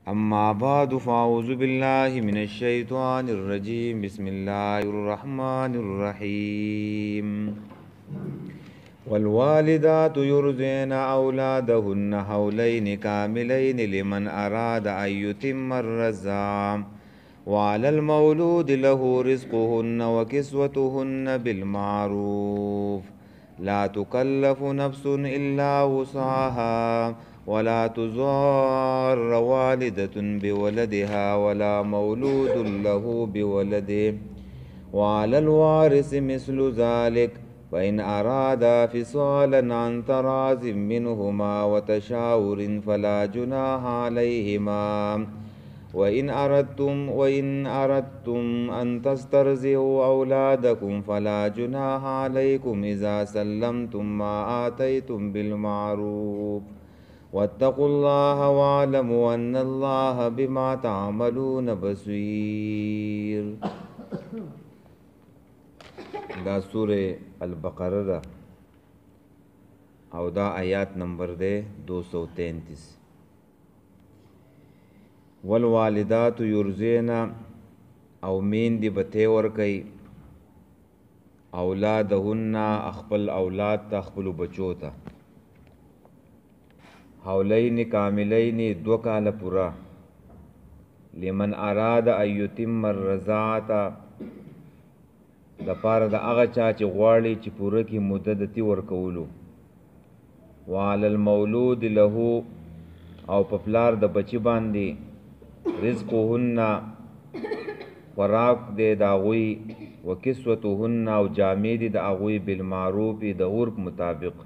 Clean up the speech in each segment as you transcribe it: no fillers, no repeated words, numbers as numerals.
أما بعد فأعوذ بالله من الشيطان الرجيم بسم الله الرحمن الرحيم والوالدات يرضعن أولادهن حولين كاملين لمن أراد أن يتم الرضاعة وعلى المولود له رزقهن وكسوتهن بالمعروف لا تكلف نفس إلا وسعها ولا تضار والدة بولدها ولا مولود له بولده وعلى الوارث مثل ذلك فإن أرادا فصالا عن تراض منهما وتشاور فلا جناح عليهما وإن أردتم أن تسترضعوا أولادكم فلا جناح عليكم إذا سلمتم ما آتيتم بالمعروف واتقوا الله واعلموا أن الله بما تعملون بصير. دا سوره البقره ده او دا آیات نمبر ده 233. والوالدات یرزین او مین دی بته ور کوي اولادهن اخپل اولاد ته خپل بچو ته حولین کاملین 2 کال پورا لمن اراد ایتم الرضاعه د پاره د هغه چا چې غواړي چې پوره کې مدت تی ورکولو وعلى المولود له او په پلار د بچی باندې رزقهن خوراک دی د هغوی وکسوتهن او جامې دي د هغوی بالمعروف د عرف مطابق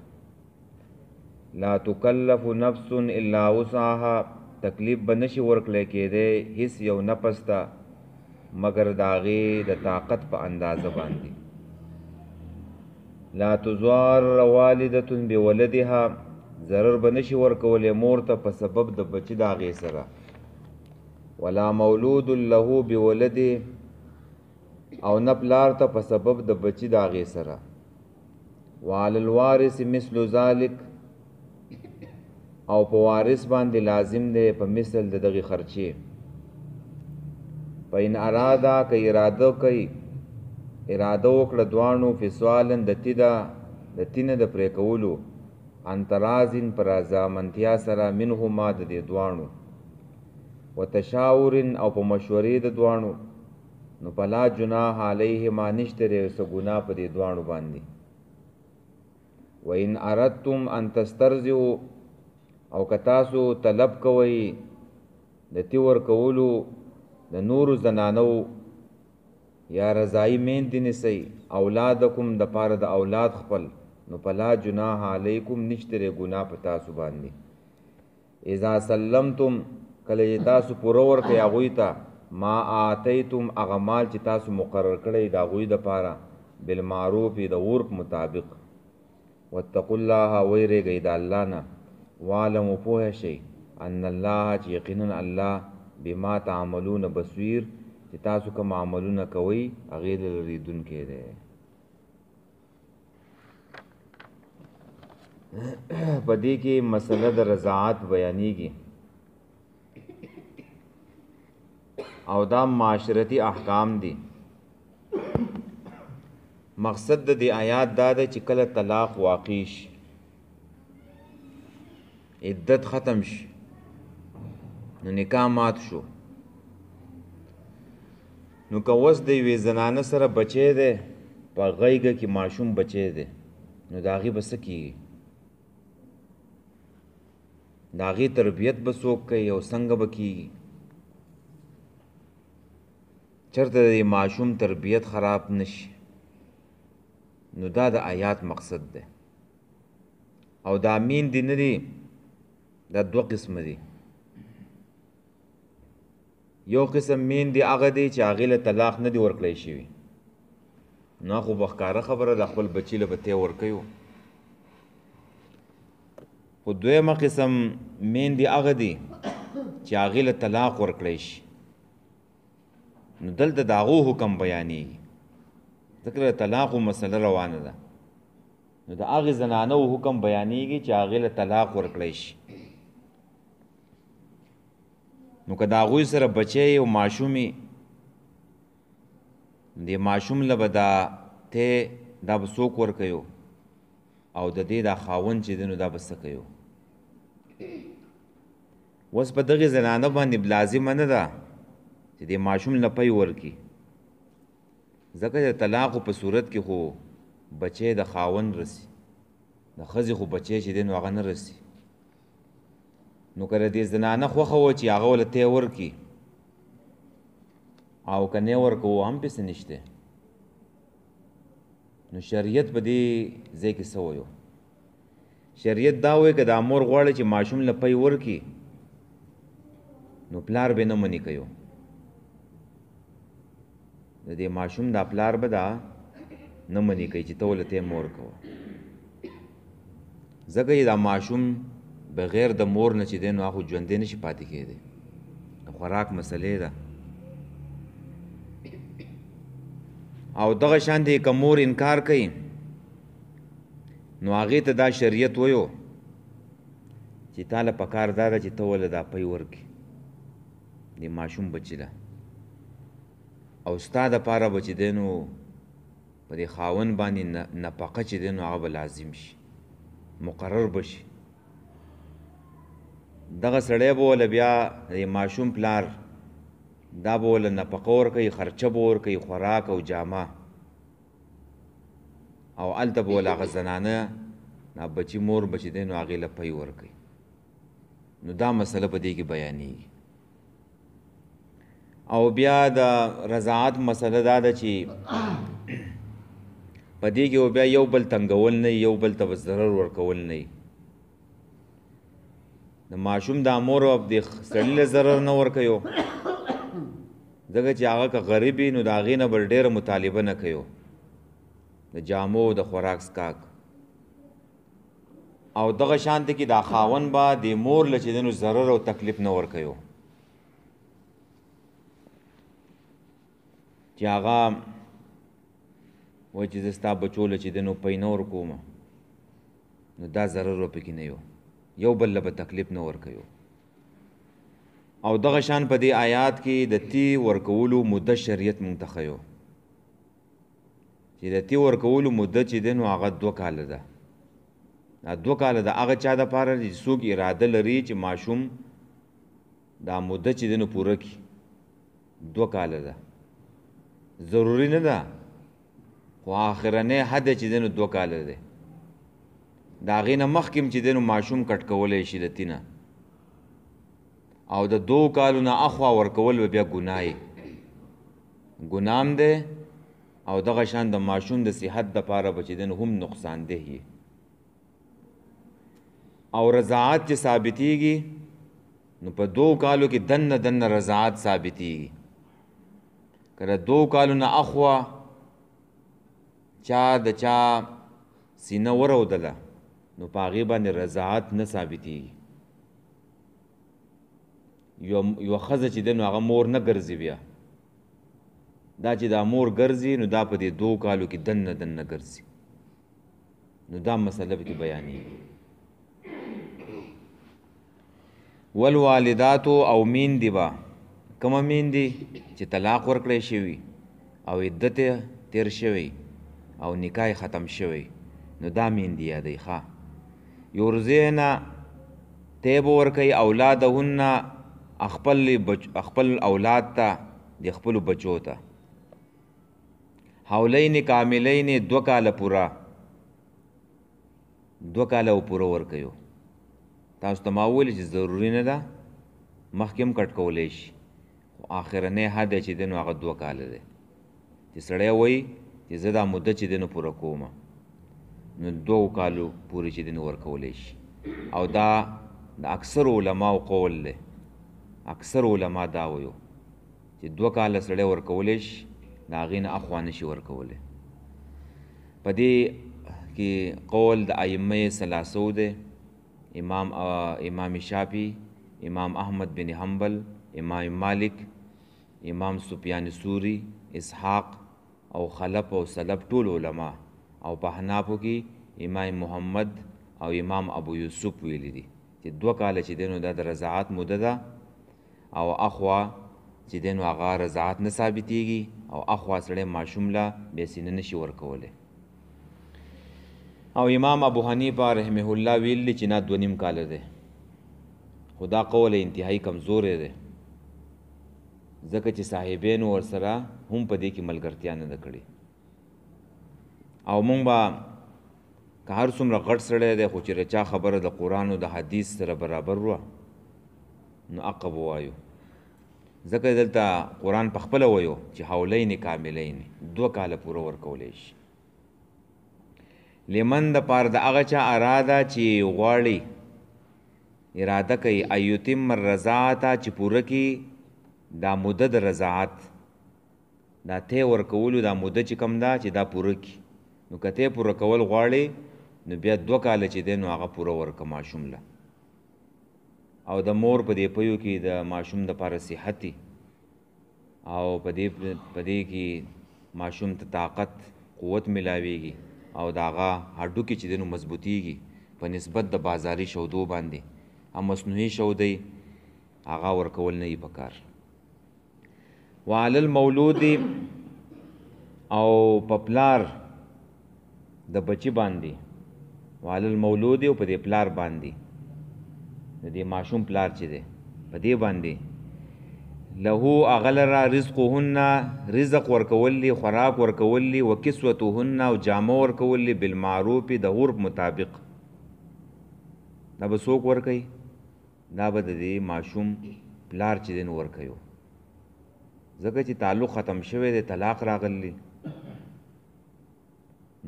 لا تکلف نفس الا وسعها تکلیف به نشي ورکړی کېدی هیڅ یو نفس ته مگر داغی د طاقت په اندازه باندې لا تزار والدة بولدها ضرر بنشي ورکولې مور ته په سبب د بچی داغی سره ولا مولود له بولده او نه پلار ته په سبب د بچی داغی سره وعلى الوارث مثل ذلك او په وارث باندې لازم دی په مثل د دغه خرچي پاین ارادا که اراده کوي اراده وکړه دوانو فسوالن د تینه د پرې کولو انترازین پر ازامنتیا سره منهما د دې دوانو وتشاورن او په مشورې د دوانو نو پلا جناح علیهما نشتره سو ګنا په دې دوانو باندې وان اردتم ان تسترضعوا او کتاسو طلب کوي د تیور کولو د نور زنانو یا رضای مین دین سی اولادکم د پاره د اولاد خپل نو پلا جناح علیکم نشتره گناه پتا سو باندې اذا سلمتم کله تاسو پرور کوي هغه ته ما آتیتم اغمال چې تاسو مقرر کړی دا غوی د پاره بالمعروف د عرف مطابق واتقوا الله ويرګی د الله نه وعلم پوه شي ان الله چې یقینا الله بما تعملون بصیر چې تاسو کوم عملونه کوي هغه لریدون کې ده. پدې کې مسله د رضاعت بیانېږي او دا معاشرتی احکام دي. مقصد د دې آیات دا ده چې کله طلاق واقع شي عدت ختم شي نو نکاح مات شو نو که وس د یوې زنانه سره بچی دی په غیږه کې ماشوم بچی دی نو د هغې به څه کېږي د هغې تربیت به څوک کوي او څنګه به کېږي چېرته د ماشوم تربیت خراب نشي نو دا د آیات مقصد دی او دا مین دی نه دی دا 2 قسمه دي. یو قسم مین دی هغه دی چې هغې له طلاق نه دی ورکړی شوي نو خو به ښکاره خبره د خپل بچي له به تی ورکوي خو دویمه قسم مین دی هغه دی چې هغې له طلاق ورکړی شي نو دلته د هغو حکم بیانېږي ځکه د طلاقو مسله روانه ده نو د هغې زنانو حکم بیانېږي چې هغې له طلاق ورکړی شي نو که د هغوی سره بچی او ماشومي دې ماشوم له به دا تی دا به څوک ورکوي او د دې دا خاوند چې دی نو دا به څه کوي اوس په دغې زنانه باندې لازمه نه ده چې دې ماشوم له پی ورکي ځکه د طلاقو په صورت کې خو بچی د خاوند رسي د ښځې خو بچی چې دی نو هغه نه رسي نو که د دې زنانه خوښه وه چې هغه له تی ورکي او که نه ورکوو هم پسې نشته نو شریعت په دې ځای کې څه ویو شریعت دا وایي که دا مور غواړي چې ماشوم له پی ورکي نو پلار به نه منې کوي د دې ماشوم دا پلار به دا نه منې کوي چې ته ولې ته مور کوه ځکه دا ماشوم بغیر د مور نه چې دی نو هغه ژوندی نشي پاتې کېدی د خوراک مسلې ده او دغه شان دی که مور انکار کوي نو هغې ته دا شریعت ویو چې تا له پکار دا ده چې ته ولې دا پی ورکړي د ماشوم بچي له او ستا دپاره به چې دی نو په دې خاوند باندې نفقه چې دی نو هغه به لازم شي مقرر به شي دغه سړی به وله بیا د ماشوم پلار دا به وله نفقه ورکوي خرچه به ورکوي خوراک او جامه او هلته به وله هغه زنانه دا بچي مور به چې دی نو هغې له پی ورکوي نو دا مسله په دې کې بیانېږي او بیا د رضاعت مسله دا ده چې په دې کې بیا یو بل تنګول نه یو بل ته ضرر ورکول نه د ماشوم دا مور او د سړي له ضرر نه ورکوي ځکه چې هغه که غریب وي نو د هغې نه به ډېره مطالبه نه کوي د جامو د خوراک څښاک او دغه شانته کې دا خاوند به د مور له چې دی نو ضرر او تکلیف نه ورکوي چې هغه وایي چې زه ستا بچو له چې دی نو پی نه ورکوم نو دا ضرر به پکې نه یو بل له به تکلیف نه ورکوي او دغه شان په دې آیات کې د تی ورکولو مده شریعت مونږ ته ښیو چې د تی ورکولو مده چې دی نو هغه 2 کاله ده دا 2 کاله د هغه چا دپاره چې څوک اراده لري چې ماشوم دا مده چې دی نو پوره کړي 2 کاله ده ضروري نه ده خو آخرنی حد چې دی نو 2 کاله دی د هغې نه مخکې چې دی نو ماشوم کټ کولی شي د تینه او د 2 کالو نه اخوا ورکول به بیا ګناه ګنام دی او دغه شان د ماشوم د صحت دپاره به چې دی نو هم نقصان ده او رضاعت چې ثابتېږي نو په 2 کالو کې دنه رضاعت ثابتېږي که د 2 کالو نه اخوا چا د چا سینه ورودله نو په هغې باندې رضاعت نه ثابتېږي یوه ښځه چې دی نو هغه مور نه ګرځي بیا دا چې دا مور ګرځي نو دا په دې 2 کالو کې دنه ګرځي نو دا مسله پکې بیانېږي والوالداتو او میندې به کومه میندې چې طلاق ورکړی شوي او عدت تیر شوی او نکاح ختم شوی نو دا میندې یادوي ښه یرضعن تی به ورکوي اولادهن خپل اولاد ته د خپلو بچو ته حولین کاملین 2 کاله پوره 2 کاله پوره ورکوي تاسو ته ما وویل چې ضروري نه ده مخکې هم کټ کولی شي خو آخرنی حد چې دی نو هغه 2 کاله دی چې سړی وایي چې زه دا مده چې دی نو پوره کوم نو 2 کالو پورې چې دی نو ورکولی شي او دا د اکثر علماو قول دی اکثر علما دا وایو چې 2 کاله سړی ورکولی شي د هغې نه اخوا نشي ورکولی په دې کې قول د ائمه ثلاثو دی امام شافعي امام احمد بن حنبل امام مالک امام سفیان ثوری اسحاق او خلف او سلف ټول علما او په حنافو کې امام محمد او امام ابو یوسف ویلی دي چې 2 کاله چې دی نو دا د رضاعت موده ده او اخوا چې دی نو هغه رضاعت نه ثابتېږي او اخوا سړی ماشوم له بیا سینه نشي ورکولی. او امام ابو حنیفه رحمه الله ویلي چې نه 2.5 کاله دی، خو دا قول انتهایی کمزوری دی ځکه چې صاحبینو ورسره هم په دې کې ملګرتیا نه ده کړې. او مونږ به که هر څومره غټ سړی دی خو چې چا خبره د قرآن او د حدیث سره برابر وه نو حق به وایو، ځکه دلته قرآن په خپله ویو چې حولین کاملین 2 کاله پوره ورکولی شي. لمن د پاره د هغه چا اراده چې غواړي اراده کوي ایتم الرضاعت چې پوره کړي دا موده د رضاعت دا ته ورکولو دا موده چې کم ده چې دا پوره کړي، نو که ته پوره کول غواړي نو بیا 2 کاله چې دی نو هغه پوره ورکه ماشوم له. او د مور په دې پيو کې د ماشوم دپاره صحتي او په دې کې ماشوم ته طاقت قوت ملاویږي او د هغه هډوکي چې دی نو مضبوطیږي په نسبت د بازاري شودو باندې. او مصنوعي شودی هغه ورکول نه یې پکار. وعلى المولود او په پلار د بچی باندې وعلى المولود او په دې پلار باندې د دې ماشوم پلار چې دی په دې باندې له اغلرا رزقهن رزق ورکولی خوراک ورکولی و کسوتهن او جامه ورکولی بالمعروف د عرف مطابق. دا به څوک ورکوي؟ دا به د دې ماشوم پلار چې دی نو ورکوي، ځکه چې تعلق ختم شوی دی، طلاق راغلی،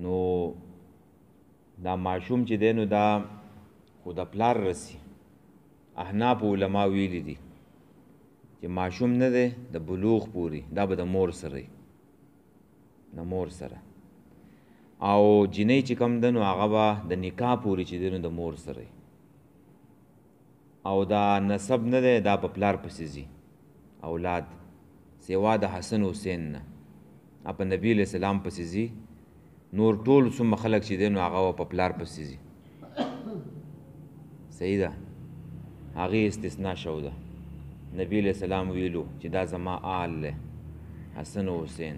نو دا ماشوم چې دی نو دا خو د پلار رسی. احناف علما ویلی دي چې ماشوم نه دی د بلوغ پوری دا به د مور سره د مور سره، او جنۍ چې کم ده نو هغه به د نکاح پوری چې دی نو د مور سره، او دا نسب نه دی دا په پلار پسې ځي اولاد سوا د حسن حسین نه په نبی علیہ السلام پسې ځي، نور ټول څومره خلک چې دی نو هغه په پلار پسې ځي. صحیح ده، هغې استثناء شو ده. نبی علیہ السلام ویلو چې دا زما آل له حسن و حسین،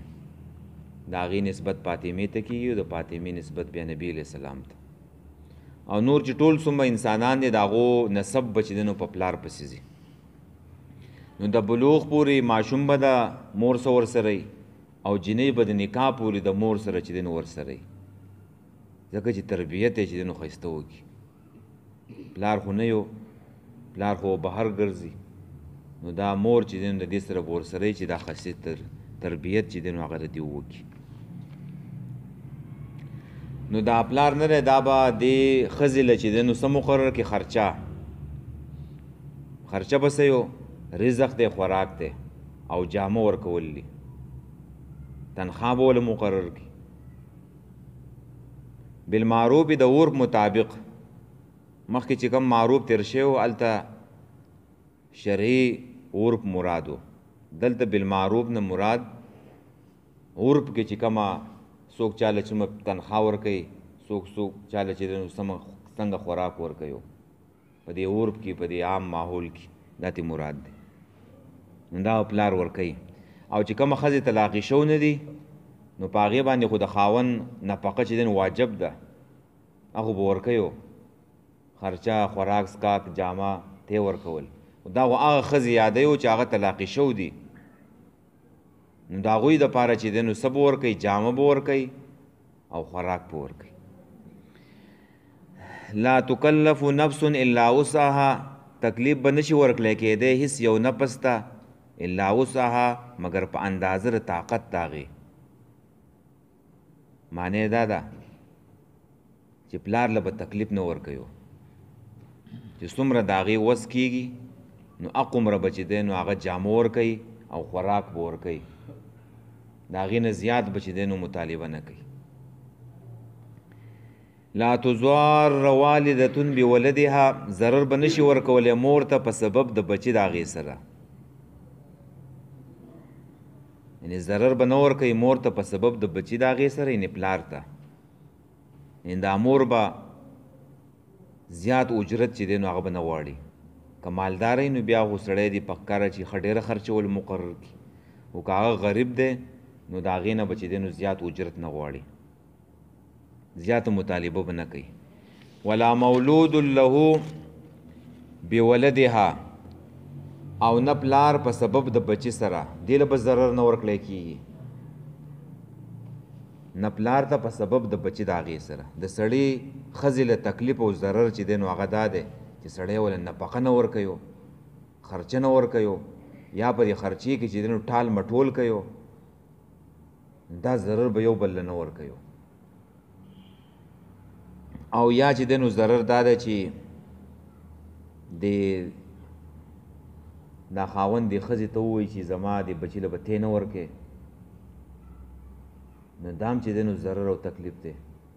د هغې نسبت فاطمې ته کېږي او د فاطمې نسبت بیا نبی علیہ السلام ته، او نور چې ټول څومره انسانان دي د هغو نسب به چې دی نو په پلار پسې ځي. نو د بلوغ پورې ماشوم به د مور سره ورسره او جنۍ به د نکاح پورې د مور سره چې دی نو ورسره، ځکه چې تربیت یې چې دی نو ښایسته وکړي. پلار خو نه یو، پلار خو بهر ګرځي، نو دا مور چې دی نو د دې سره به ورسره چې دا ښایسته تربیت چې دی نو هغه د دې وکړي. نو دا پلار نه دی، دا به دې ښځې له چې دی نو څه مقرر کړي؟ خرچه به څه یو رزق دی، خوراک دی او جامه ورکول دي، تنخواه به ولې مقرر کړي بالمعروف د عرف مطابق. مخکې چې کوم معروف تیر شوی و هلته شرعي عرف مرادو، دلته بالمعروف نه مراد عرف کې چې کومه څوک چاله چې تنخواه ورکوي، څوک چاله چې څنګه خوراک ورکوي، په دې عرف کې په دې عام ماحول کې دا تی مراد دی. دا پلار ورکوي. او چې کومه ښځې طلاقې شو نه دي نو په هغې باندې خو د خاوند نفقه چې دی واجب ده، هغه به ورکوي، خرچه خوراک سکاک جامه ته ورکول. دا خو هغه ښځې یادوي چې هغه طلاقې شو دي، نو د هغوی دپاره چې دی نو څه به ورکوي؟ جامه به ورکوي او خوراک به ورکوي. لا تکلف نفس الا وسعها، تکلیف به نشي ورکلی کېدی هیڅ یو نفس ته الا وسعها مگر په اندازه د طاقت د هغې. معنی دا ده چې پلار له به تکلیف نه ورکوي، چې څومره د هغې وس کېږي نو هغومره به چې دی نو هغه جامه ورکوي او خوراک به ورکوي، د هغې نه زیات به چې دی نو مطالبه نه کوي. لا تضار والدتون بولدها، ضرر به نشي ورکولی مور ته په سبب د بچي د هغې سره، یعنې ضرر به نه ورکوي مور ته په سبب د بچي د هغې سره، یعنې پلار ته، یعنې دا مور به زیات اجرت چې دی نو هغه به نه غواړي، که مالدار نو بیا خو سړی دی پکاره چې ښه ډېره خرچول مقرر کړي، خو که هغه غریب دی نو د هغې نه به چې دی نو زیات اجرت نه غواړي، زیاته مطالبه به نه کوي. ولا مولود له بولدها، او نه پلار په سبب د بچی سره دې له به ضرر نه ورکړی کېږي، نه پلار ته په سبب د بچی د هغې سره. د سړي ښځې له تکلیف او ضرر چې دی نو هغه دا دی چې سړی ولې نفقه نه ورکوي، خرچه نه ورکوي، یا په دې خرچې کې چې دی نو ټال مټول کوي، دا ضرر به یو بل نه ورکوي. او یا چې دی نو ضرر دا دی چې دا خاوند دې ښځې ته ووایي چې زما دې بچي له به تی نه ورکې، نو دا هم چې دی نو ضرر او تکلیف دی.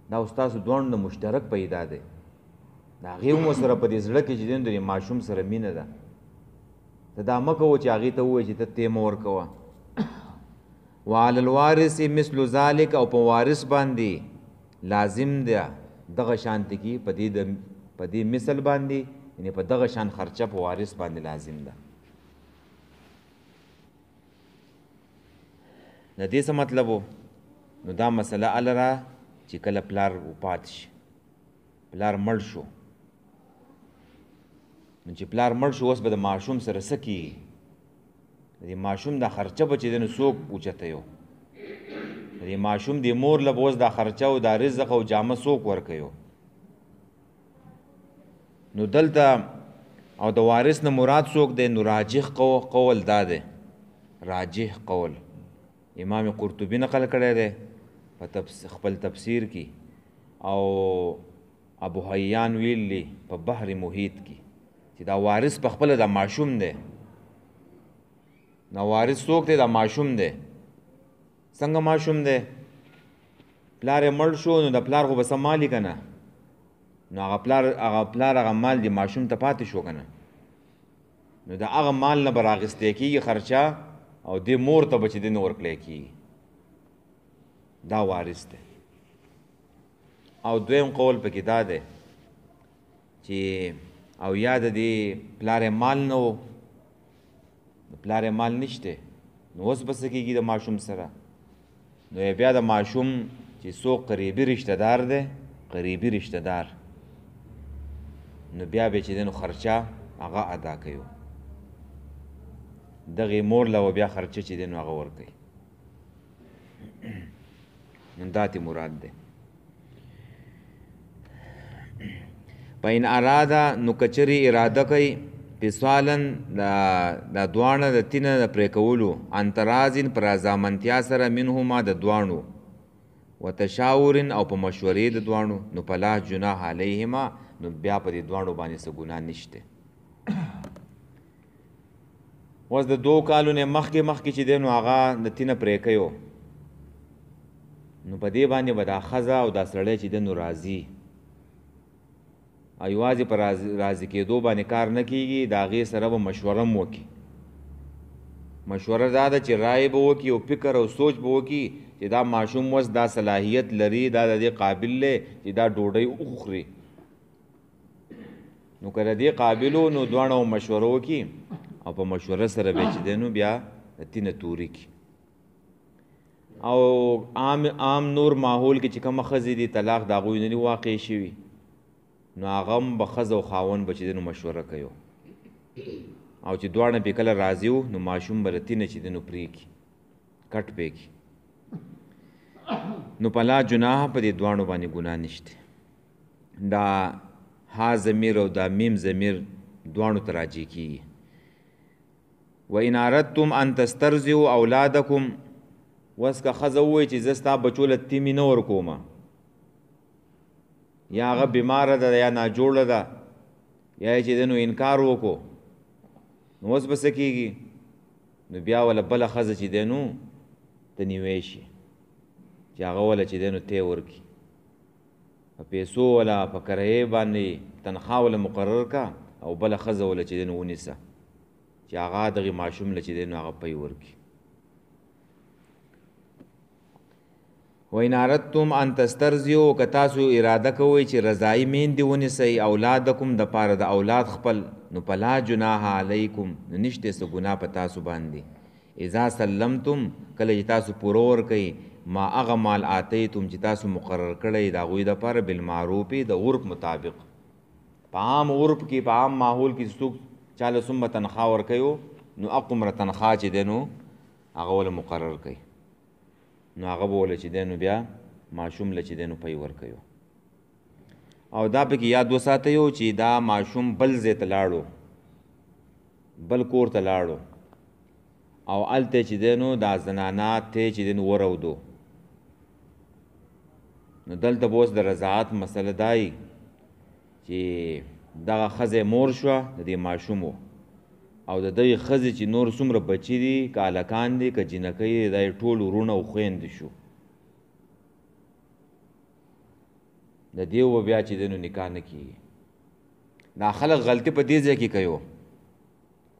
دا اوس تاسو دواړو نه مشترک پیدا دی، د هغې هم ورسره په دې زړه کې چې دی نو د ماشوم سره مینه ده. ته دا مه کوه چې هغې ته ووایي چې ته تی مه ورکوه. وعلى الوارث مثل ذلك، او په وارث باندې لازم ده دغه شانتې کې په دې مثل باندې، یعنې په دغه شان خرچه په وارث باندې لازم ده. د دې څه مطلب و؟ نو دا مسله هله را چې کله پلار وفات شي، پلار مړ شو، نو چې پلار مړ شو اوس به د ماشوم سره څه کېږي؟ د دې ماشوم دا خرچه به چې دی نو څوک اوچتوي؟ د دې ماشوم د مور له به اوس دا خرچه او دا رزق او جامه څوک ورکوي؟ نو دلته او د وارث نه مراد څوک دی؟ نو راجح قول دا دی، راجح قول امام قرطبي نقل کړی دی په خپل تفسیر کې، او ابو حیان ویلی په بحر محیط کې چې دا وارث په خپله دا ماشوم دی. دا وارث څوک دی؟ دا ماشوم دی. څنګه ماشوم دی؟ پلار یې مړ شو نو د پلار خو به څه مال که نه، نو هغه پلار هغه مال دی ماشوم ته پاتې شو که نه، نو د هغه مال نه به راغستی کېږي خرچه، او دې مور ته به چې دی نه ورکړی کېږي. دا وارث دی. او دویم قول پکې دا دی چې او یا د دې پلار یې مال نه و، پلار یې مال نشته، نو اوس به څه کېږي د ماشوم سره؟ نو بیا د ماشوم چې څوک قریبي رشته دار دی، قریبي رشته دار، نو بیا به چې دی نو خرچه هغه ادا کوي، دغې مور له بیا خرچه چې دی نو هغه ورکوي. نو دا تې مراد دی. پاین اراده، نو کچرې اراده کوي فصالا دا دواړه د تینه د پرې کولو، عن ترازین پر رضامندتیا سره منهما د دواړو، و تشاورن او په مشورې د دواړو، نو فلا جناح علیهما، نو بیا په دې دواړو باندې څه ګناه نشته. اوس د 2 کالو نه مخکې چې دی نو هغه د تینه پرې کوي، نو په دې باندې به دا ښځه او دا سړی چې دی نو راضي، او یوازې په راضي کېدو باندې کار نه کېږي، د هغې سره به مشوره هم وکړي. مشوره دا ده چې رایې به وکړي او فکر او سوچ به وکړي چې دا ماشوم اوس دا صلاحیت لري، دا د دې قابل دی چې دا ډوډۍ وخوري. نو که د دې قابل و نو دواړه مشوره وکړي، او په مشوره سره به چې دی نو بیا د تینه توري کړي. او عام نور ماحول کې چې کومه ښځې دي طلاق د هغوی نه دي واقع شوي، نو هغه هم به ښځه او خاوند به چې دی نو مشوره کوي، او چې دواړه پې کله راضي وو نو ماشوم به د تینه چې دی نو پرېږدي، کټ پې کړي. نو فلا جناح په دې دواړو باندې ګناه نشته. دا ها ضمیر او دا میم ضمیر دواړو ته راجع کېږي. و ان اردتم ان تسترضعوا اولادکم، اوس که ښځه ووایي چې زه ستا بچو له تیمې نه ورکومه، یا هغه بیماره ده یا ناجوړه ده، یا یې چې دی نو انکار وکړو، نو اوس به څه کېږي؟ نو بیا وله بله ښځه چې دی نو ته نیوی شي چې هغه وله چې دی نو تی ورکړي، په پیسو وله په کرایې باندې تنخوا وله مقرر کا، او بله ښځه وله چې دی نو ونیسه چې هغه دغې ماشوم له چې دی نو هغه پی ورکړي. و ان اردتم ان تسترضعوا، که تاسو اراده کوئ چې رضایي میندې ونیسئ اولادکم د پاره د اولاد خپل، نو پلا جناح علیکم نو نشته څه ګناه په تاسو باندې اذا سلمتم کله چې تاسو پوره ورکئ ما هغه مال آتیتم چې تاسو مقرر کړی د هغوی دپاره بالمعروف د عرف مطابق په عام عرف کې په عام ماحول کې څوک چاله څومره تنخواه ورکوي نو هغومره تنخواه چې دی نو هغه وله مقرر کوي نو هغه به وله چې دی نو بیا ماشوم له چې دی نو پی ورکوي او دا پکې یاد وساتئ چې دا ماشوم بل ځای ته لاړو بل کور ته لاړو او هلته چې دی نو دا زنانه ته چې دی نو ورودو نو دلته به اوس د رضاعت مسله دای چې دغه ښځه مور شوه د دې ماشوم او د دغې ښځې چې نور څومره بچي دي که هلکان دي که جینکۍ دي دا یې ټول ورونه او خویندې شو د دې به بیا چې دی نو نکاح نه کېږي دا خلک غلطي په دې ځای کې کوي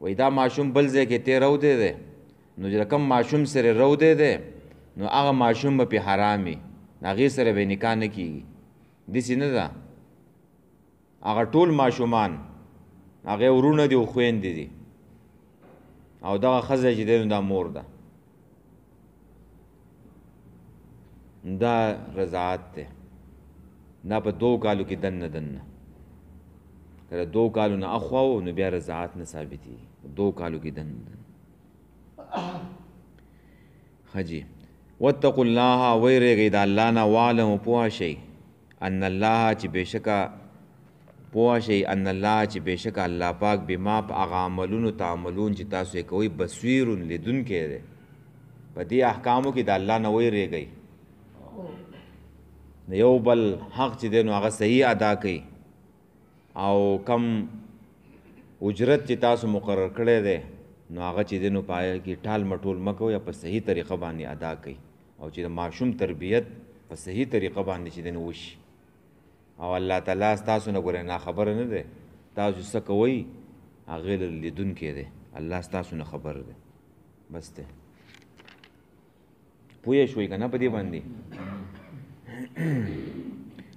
وایي دا ماشوم بل ځای کې تی رودی دی نو چې کوم ماشوم سره رودی دی نو هغه ماشوم به پې حرام وي هغې سره به نکاح نه کېږي داسې نه ده هغه ټول ماشومان هغې ورونه دي او خویندې دي او دغه ښځه چې دی نو دا مور ده دا رضاعت دی دا په 2 کالو کې دننه کله 2 کالو نه اخوا و نو بیا رضاعت نه ثابتېږي 2 کالو کې دننه ښه جي واتقوا الله ویریږئ د الله نه واعلموا پوه شئ ان الله چې بېشکه پوه شئ ان الله چې بېشکه الله پاک بما په هغه عملونو تعملون چې تاسو یې کوئ بصیرون لیدونکی دی په دې احکامو کې د الله نه ویریږئ د یو بل حق چې دی نو هغه صحیح ادا کوي او کم اجرت چې تاسو مقرر کړی دی نو هغه چې دی نو په هغه کې ټال مټول مه کوئ په صحیح طریقه باندې ادا کوي او چې د ماشوم تربیت په صحیح طریقه باندې چې دی نو وشي او الله تعالی ستاسو نه ګورئ ناخبره نه دی تاسو څه کوئ هغې له لیدونکی دی الله ستاسو نه خبر دی بس دی پوه شوئ که نه په دې باندې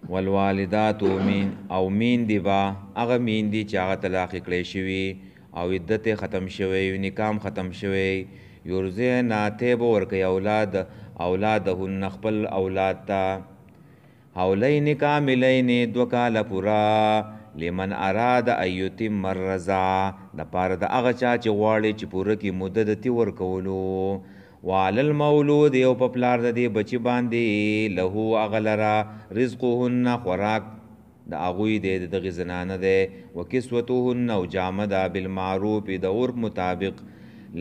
والوالدات او میندې به هغه میندې چې هغه طلاقې کړی شوي او عدت یې ختم شوی نکام ختم شوی یرضعن تی به ورکوي اولادهن خپل اولاد ته حولین کاملین 2 کاله پوره لمن اراد ان یتم الرضاعه دپاره د هغه چا چې غواړي چې پوره کړي موده د تی ورکولو وعلى المولود یو په پلار د دې بچي باندې له هغه لره رزقهن خوراک د هغوی دی د دغې زنانه دی وکسوتهن او جامه ده بالمعروف د عرف مطابق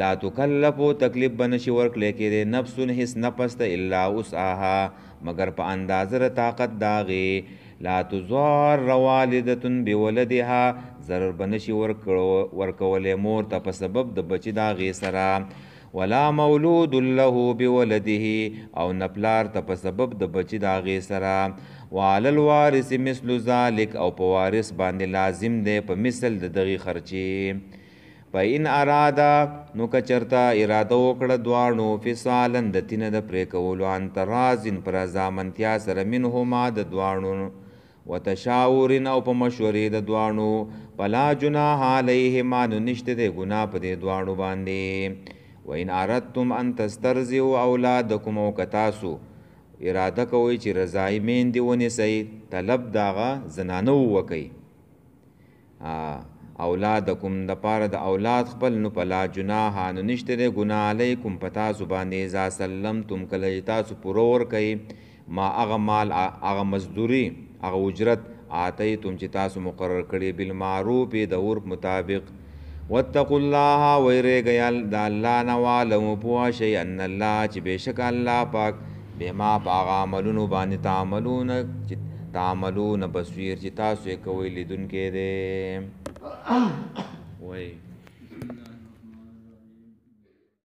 لا تکلفو تکلیف به نشي ورکړی کېدی نفس هیڅ نفس ته الا وسعها مگر په اندازه د طاقت د هغې لا تضار والدة بولدها ضرر به نشي ورکولی مور ته په سبب د بچي د هغې سره ولا مولود له بولده او نپلار ته په سبب د بچي د هغې سره وعلى الوارث مثل ذلك او په وارث باندې لازم دی په مثل د دغې خرچې فإن اراده نو که چرته اراده وکړه دواړو فصالا د تینه د پرې کولو عن ترازن پر رضامندتیا سره منهما د دواړو وتشاورن او په مشورې د دواړو فلا جناح علیهما نو نشته دی ګناه په دې دواړو باندې وإن اردتم ان تسترضعوا اولادکم او که تاسو اراده کوئ چې رضاعي میندې ونیسئ طلب د هغه زنانه وکئ اولادکم دپاره د اولاد خپل نو فلا جناح نو نشته دی ګناه علیکم په تاسو باندې اذا سلمتم کله چې تاسو پوره ورکئ ما هغه مال هغه مزدوري هغه اجرت آتیتم چې تاسو مقرر کړي بالمعروف د عرف مطابق واتقوا الله ویریږئ د الله نه واعلموا پوه شئ ان الله چې بېشکه الله پاک بما په هغه عملونو باندې تعملون بصیر چې تاسو یې کوئ لیدونکی دی وایي